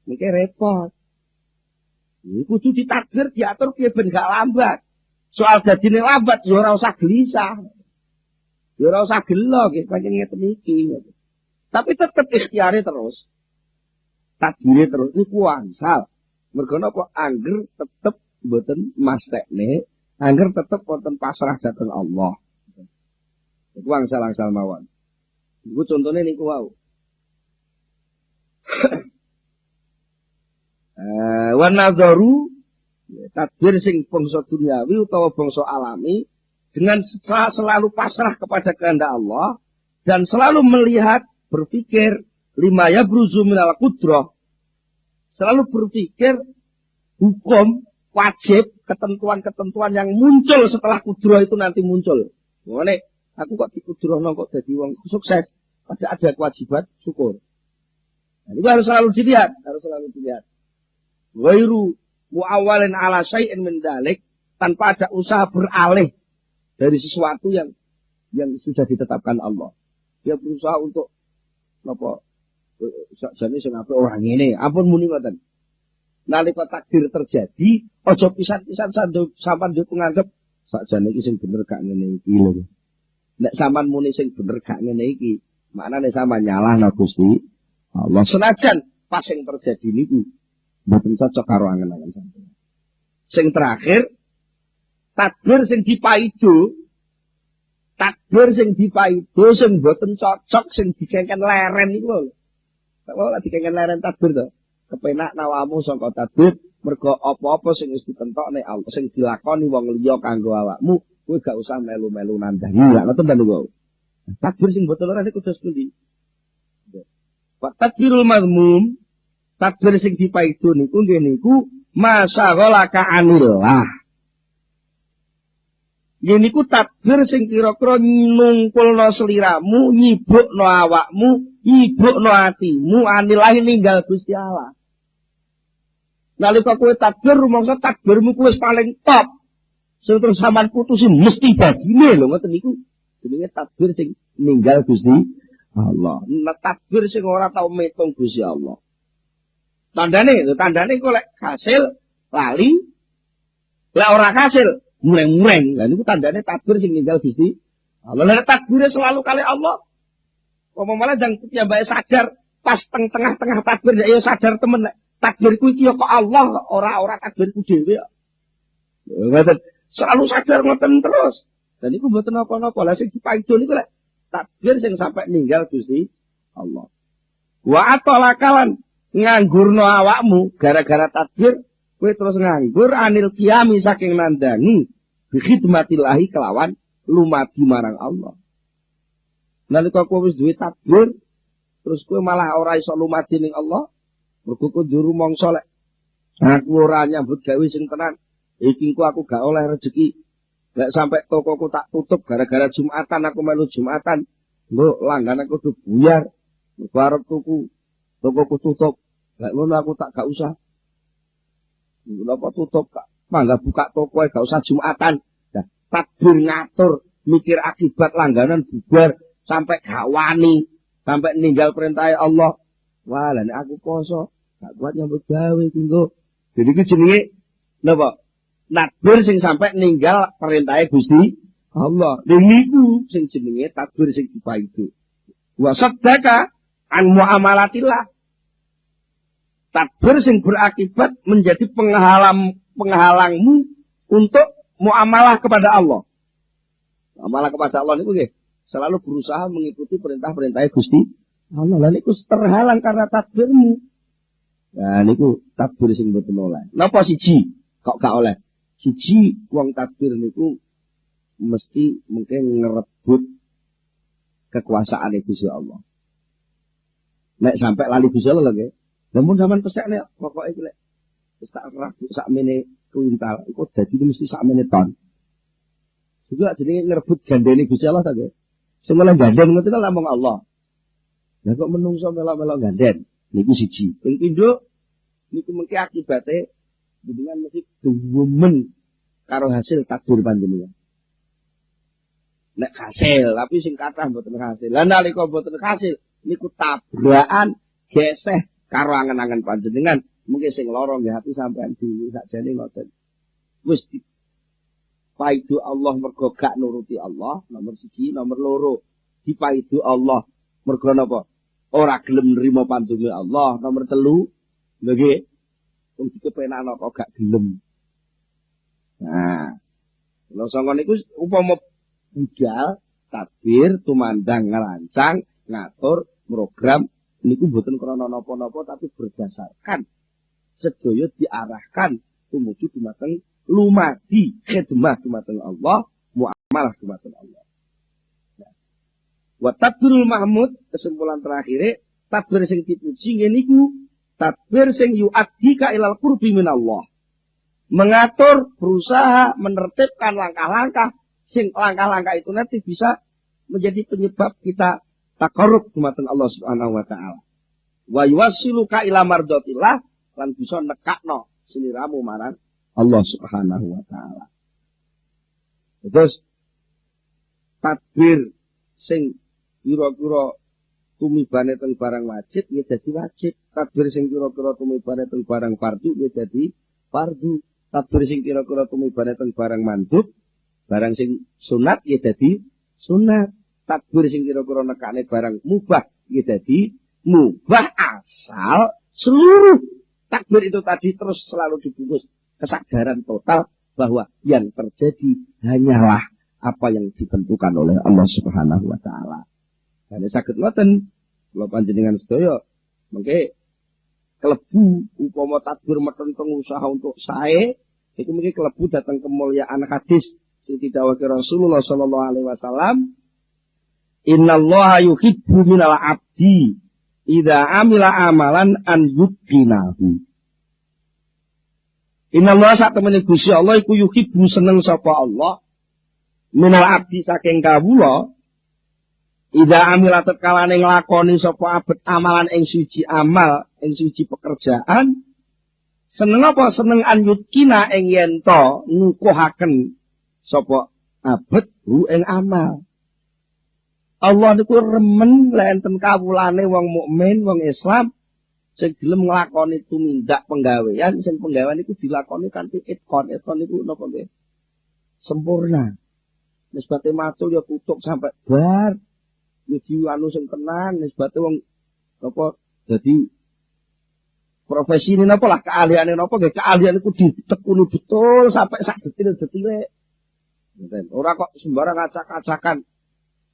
B: mengke repot. Niku kudu ditakdir diatur piye ben gak lambat. Soal dadine lambat ya ora usah gelisah. Ya ora usah gelo nggih pancen ngeten iki. Tapi tetep ikhtiare terus. Takdire terus niku angsal. Mergo napa angger tetep mboten mastekne, angger tetep wonten pasrah dhateng Allah. Iku angsal-angsal mawon. Iku contone niku wau. Wa nadharu takbir sing bangsa duniawi utawa bangsa alami dengan selalu pasrah kepada kehendak Allah dan selalu melihat berpikir lima yabruzu minal qudrah, selalu berpikir hukum wajib ketentuan-ketentuan yang muncul setelah kudrah itu nanti muncul. Ngene aku kok dikudrohno kok dadi wong sukses, padahal ada kewajiban syukur. Nah, ini harus selalu dilihat, Ghairu mu'awwalin ala syai'in min dzalik, tanpa ada usaha beralih dari sesuatu yang sudah ditetapkan Allah. Dia berusaha untuk napa sakjane sing apik ora ngene, ampun muni ngoten. Nalika takdir terjadi, aja pisan-pisan sampean yo nganggep sakjane iki sing bener gak ngene iki lho. Nek sampean muni sing bener gak ngene iki, maknane sampean nyalahno Gusti Allah. Senajan pas sing terjadi niku mboten cocok karo angen-angen sampeyan. Sing terakhir, takbir sing dipaido, sing mboten cocok, sing dikengken leren niku lho. Kalau lagi dikengken leren takbir to, kepenak nawamu saka takbir, mergo apa-apa sing wis ditentokne Allah, sing dilakoni wong liya kanggo awakmu, kowe gak usah melu-melu nandani. Lah ngoten ta niku. Takbir sing mboten leren niku dos pundi? Wa takbirul mazmum, takbir sing dipaido niku nggih niku masaghalaka anillah. Nggih niku takbir sing kira-kira nungkulno sliramu, nyibukno awakmu, nyibukno atimu anillah ninggal Gusti Allah. Nalika kowe takbir rumangsa takbirmu kuwi wis paling top. Sing terus sampean putusi mesti bagine lho ngoten niku. Jenenge takbir sing ninggal Gusti Allah. Nah, takbir sing ora tau metung Gusti Allah. Tandane kok lek hasil lali, lek ora hasil mureng-mureng. Lah niku tandane takbir sing ninggal Gusti Allah. Lek takbire selalu kali Allah. Apa malah jang piyambake sadar pas tengah-tengah takbir ya sadar temen lek takbirku iki ya kok Allah ora takbirku dhewe kok. Ngoten. Selalu sadar ngoten terus. Dan niku mboten apa-apa. Lah sing dipaido niku lek takbir sing sampai ninggal Gusti Allah. Wa atolakalan nganggurno awakmu gara-gara takbir kowe terus nganggur anil qiyami saking nandani bi khidmatillahi kelawan lumadi marang Allah. Nalika kowe wis duwe takbir terus kowe malah ora iso lumadi ning Allah, mergo kowe nduru mangsa lek aku ora nyambut gawe sing tenan, iki aku gak oleh rezeki. Lek sampai tokoku tak tutup gara-gara Jumatan aku melu Jumatan. Lho langganan aku kudu buyar. Arep tuku tokoku tutup. Lek ngono aku tak gak usah. Napa tutup Kak? Mangga buka toko gak usah Jumatan. Nah, takbir ngatur, mikir akibat langganan bubar sampai gak wani, sampai ninggal perintah Allah. Wah, lah nek aku poso, gak kuat nyambut gawe iki nggo. Jadi iki jenenge napa? Takbir sing sampai ninggal perintahnya Gusti Allah. Niku sing jenenge takbir sing dipaido. Wa saddaka an muamalatillah. Tadbir sing berakibat menjadi penghalangmu untuk muamalah kepada Allah. Muamalah kepada Allah niku nggih selalu berusaha mengikuti perintah-perintah Gusti Allah. Lah niku terhalang karena tadbirmu. Nah niku tadbir sing mboten oleh. Napa siji kok gak oleh? Siji wong tadbir niku mesti mungkin ngerebut kekuasaan Gusti Allah. Nek sampai lali Gusti Allah nggih. Namun zaman pesekne pokoke iki lek wis tak ragu sakmene kuintal iku dadi mesti sakmene ton. Juga jenenge ngerebut gandene Gusti Allah ta nggih. Sing malah gandeng ngoten kan namung Allah. Lah kok menungso melok-melok gandeng. Niku siji. Ping pindho niku mengki akibate dengan mesti duwemen karo hasil takdir panjenengan. Nek hasil, tapi sing kathah mboten hasil. Lah nalika mboten hasil niku tabrakan geseh karo angen-angen panjenengan. Mungkin sing lara nggih ati sampean dhewe sakjane ngoten. Wis dipaidu Allah mergo gak nuruti Allah, nomor siji, nomor loro dipaidu Allah mergo napa? Ora gelem nrimo pandunge Allah, nomor telu nggih wong dikepenakno kok gak gelem. Nah, lha sanga niku upama budal, tadbir, tumandang, ngerancang, ngatur, program niku mboten krana napa-napa tapi berdasarkan sedaya diarahkan tumuju dumateng lumadi khidmah dumateng Allah, muamalah dumateng Allah. Nah, wa tadbirul mahmud kesimpulan terakhir, tadbir sing dipuji niku tadbir sing yu'addika ilal qurbi minallah. Mengatur, berusaha menertibkan langkah-langkah sing langkah-langkah itu nanti bisa menjadi penyebab kita taqarrub dumateng Allah Subhanahu wa taala. Wa yuwassiluka ila mardatillah lan bisa nekakno sliramu marang Allah Subhanahu wa taala. Terus tadbir sing kira-kira tumibane teng barang wajib ya dadi wajib. Tadbir sing kira-kira tumibane teng barang fardu ya dadi fardu. Tadbir sing kira-kira tumibane teng barang mandub, barang sing sunat ya dadi sunat. Tadbir sing kira-kira nekane barang mubah ya dadi mubah asal seluruh takbir itu tadi terus selalu dibungkus kesadaran total bahwa yang terjadi hanyalah apa yang ditentukan oleh Allah Subhanahu wa taala. Dan saged ngoten kula panjenengan sedaya mengke klebu upama takbir meten usaha untuk sae itu mungkin klebu datang kemuliaan hadis sing didhawuhake Rasulullah sallallahu alaihi wasallam, innallaha yuhibbu minal abdi idza amila amalan an yutqinahu. Innallaha sak temene Gusti Allah iku yuhibbu seneng sapa Allah minal abdi saking kawula idza amila tetkalane nglakoni sapa abet amalan ing suci amal ing suci pekerjaan. Seneng apa? Seneng an yutqina ing yen to ngukuhaken sapa abet ing amal. Allah niku remen lek enten kawulane wong mukmin, wong Islam sing gelem nglakoni tumindak penggawean, sing penggawean niku dilakoni kanthi itqon. Itqon niku napa nggih? Sempurna. Nisbate matul ya tutuk sampai bar. Ya dianu sing tenan, nisbate wong apa dadi profesi ini napa lah keahliane napa nggih keahlian niku ditekuni betul sampai sak detil-detile. Ngoten. Ora kok sembarang acak-acakan.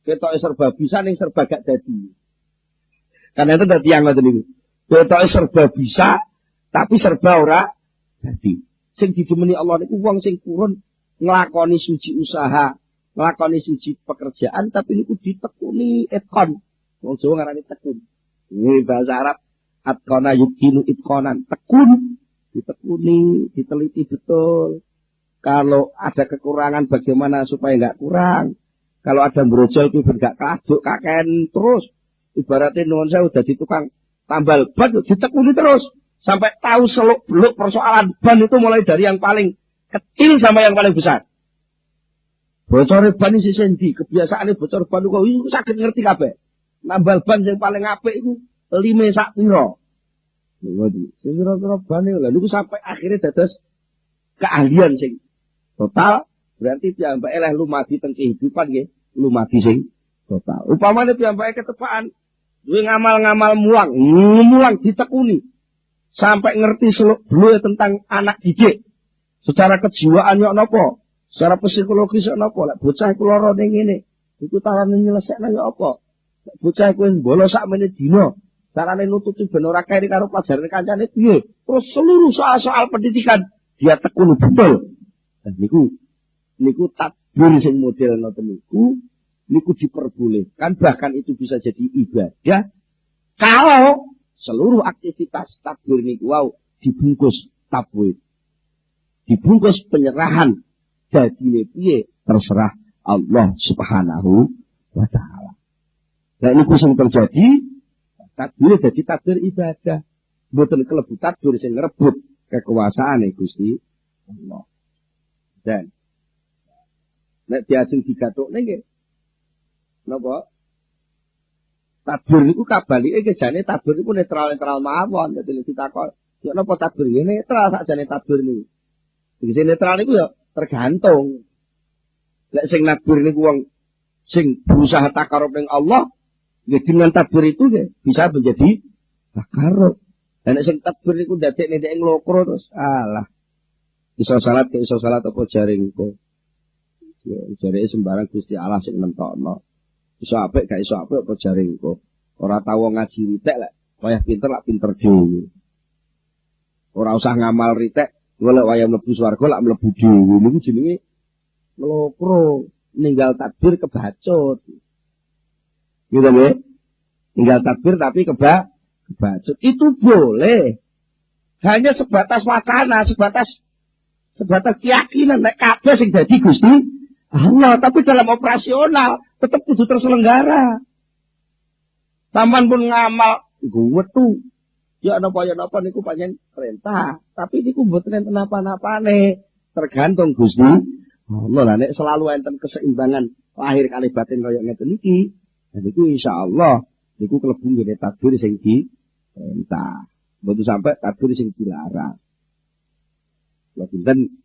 B: Ketoke serba bisa ning serba gak dadi. Karena itu dadi yang ngoten niku. Ketoke serba bisa tapi serba ora dadi. Sing didemeni Allah niku wong sing purun nglakoni suci usaha, nglakoni suci pekerjaan tapi niku ditekuni itqon. Wong Jawa ngarani tekun. Ini bahasa Arab atqana yutqinu itqonan. Tekun, ditekuni, diteliti betul. Kalau ada kekurangan bagaimana supaya enggak kurang. Kalau ada brojol itu enggak kaduk kaken terus. Ibaratnya nuwun sewu dadi tukang tambal ban ditekuni terus sampai tahu seluk-beluk persoalan ban itu mulai dari yang paling kecil sampai yang paling besar. Bocor ban iki sendi, kebiasaane bocor ban kok iku saged ngerti kabeh. Nambal ban sing paling apik iku 5 sak pira. Niku sing kira-kira ban lha niku sampai akhirnya dados keahlian sing total. Berarti piyambake eleh lumadi teng kehidupan nggih, lumadi sing total. Upamane piyambake ketepaan Duwe ngamal-ngamal mulang ditekuni. Sampai ngerti seluk-beluk tentang anak didik. Secara kejiwaan yo napa? Secara psikologis yo napa? Lek bocah iku lara ning ngene, iku tarane nyelesekna yo apa? Lek bocah iku bolos sak menit dina, carane nututi ben ora keri karo pelajaran kancane piye? Terus seluruh soal-soal pendidikan dia tekuni betul. Dan niku takbir sing model ngoten niku diperbolehkan, bahkan itu bisa jadi ibadah kalau seluruh aktivitas takbir niku dibungkus tabwid, dibungkus penyerahan, dadine piye terserah Allah Subhanahu wa taala. Nah niku sing terjadi, takbir dadi takbir ibadah, mboten kelebu takbir sing ngrebut kekuasaane Gusti Allah. Dan nek diajeng digathukne nggih napa? Takbir niku kabalike jane takbir niku netral-netral mawon, dadi ditakon, "Ya napa takbir ngene netral sakjane takbir niku?" Iki netral niku ya tergantung. Lek sing takbir niku wong sing berusaha takarub ning Allah, ya dengan takbir itu ya bisa menjadi takarub. Dan sing takbir niku ndadekne ndek nglokro terus alah. Iso salat apa jaring kok. Ya jareke sembarang Gusti Allah sing nentokno. Iso apik gak iso apik apa jaring kok. Ora tau ngaji ritek lek wayah pinter lak pinter dhewe. Ora usah ngamal ritek golek wayah mlebu swarga lak mlebu dhewe. Niku jenenge nglokro, ninggal takbir kebacut. Gitu nggih. Ninggal takbir tapi kebacut. Itu boleh. Hanya sebatas wacana, sebatas keyakinan nek kabeh sing dadi Gusti Allah, tapi dalam operasional tetap kudu terselenggara. Sampeyan pun ngamal wetu. Ya napa niku pancen perintah, tapi niku mboten enten napa-napane. Tergantung Gusti Allah. Lah nek selalu enten keseimbangan lahir kali batin kaya ngeten iki, niku insyaallah niku klebu ngene takbir sing diperintah. Mboten sampai takbir sing dilarang. Lha pinten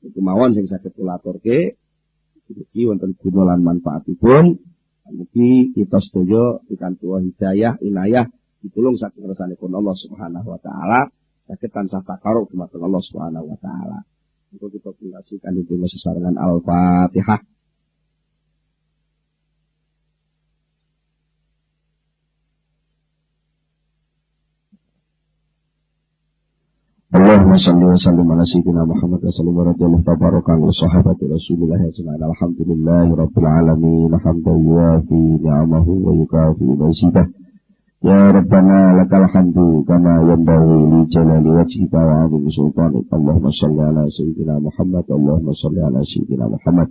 B: iku mawon sing saged kula aturke. Iki wonten guna lan manfaatipun. Mugi kita sedaya pikantuk hidayah, inayah, ditulung saking ngersanipun Allah Subhanahu wa taala, saged tansah takarub dumateng Allah Subhanahu wa taala. Untuk kita pungkasikan itu sesarengan Al-Fatihah. Allahumma salli wa sallim ala sayyidina Muhammad wa sallim wa radiyallahu tabarakan wa sahabati Rasulullah ajma'in. Alhamdulillahi rabbil alamin, hamdan yuwafi ni'amahu wa yukafi mazidah. Ya Rabbana lakal hamdu kama yanbaghi li jalali wajhika wa 'azimi sultanik. Allahumma salli ala sayyidina Muhammad, Allahumma salli ala sayyidina Muhammad.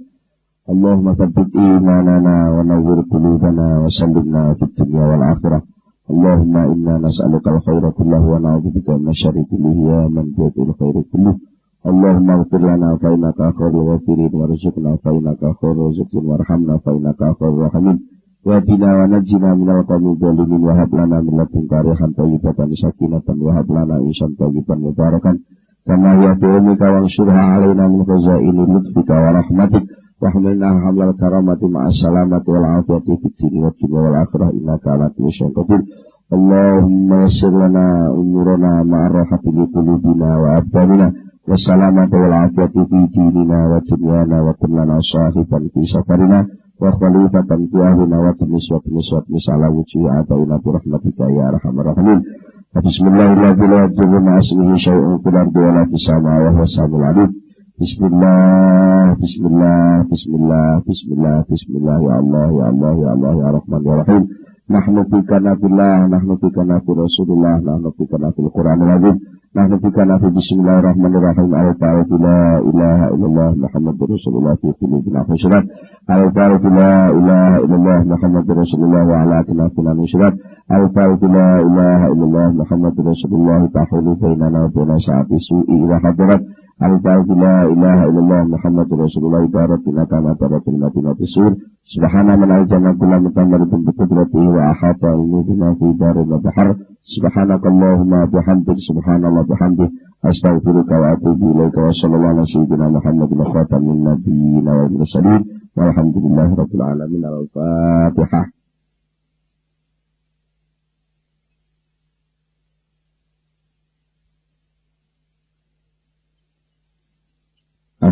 B: Allahumma tsabbit imanana wa nawwir qulubana wa sallimna fid dunya wal akhirah. Allahumma inna nas'aluka al-khaira kullahu wa na'udzubika min syarri kullihi ya man biyadil khairu kulluh. Allahumma ighfir lana fa innaka khairul ghafirin warzuqna fa innaka khairur raziqin warhamna fa innaka khairur rahimin. Wa qina wa najjina minal qawmi dzalimin wa hab lana min ladunka rahmatan thayyibatan sakinatan wa hab lana insan thayyiban mubarakan kama ya'ti'uka wa ansurha 'alaina min khazaini lutfika wa rahmatik. Wahmilna hamlal karamati ma'as salamati wal afiyati fid dini wad dunya wal akhirah innaka ala kulli syai'in qadir. Allahumma yassir lana umurana ma'ar rahati li qulubina wa abdanina was salamati wal afiyati fi dinina wa dunyana wa kullana sahiban fi safarina wa khalifatan fi ahlina wa tumis ala wujuhi ataina bi rahmatika ya arhamar rahimin. Bismillahirrahmanirrahim. Asmihi syai'un fil ardi wa la fis samaa'i wa huwas samiul 'alim. Bismillah, bismillah, bismillah, bismillah, bismillah, ya Allah, ya Allah, ya Allah, ya Rahman, ya Rahim. Nahnu bikana billah, nahnu bikana bi Rasulullah, nahnu bikana bil Qur'anil Azim, nahnu bikana bi bismillahirrahmanirrahim. Al-Fatihah, la ilaha illallah Muhammadur Rasulullah fi qulubina khusrat. Al-Fatihah, la ilaha illallah Muhammadur Rasulullah wa ala atinafina nusrat. Al-Fatihah, la ilaha illallah Muhammadur Rasulullah tahulu bainana wa baina sa'ati su'i wa hadirat. Al-Fatihah, la ilaha illallah Muhammadur Rasulullah ibaratina kama baratul madinati sur. Subhana man aljana kulla mutamarridin bi qudratihi wa ahata ilmina fi darin wa bahar. Subhanakallahumma bihamdik, subhanallah bihamdik, astaghfiruka wa atubu ilaika wa sallallahu ala sayyidina Muhammadin wa khatamin nabiyyin wal mursalin walhamdulillahi rabbil alamin. Al-Fatihah.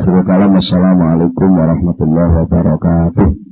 A: Akhirul kalam, wassalamualaikum warahmatullahi wabarakatuh.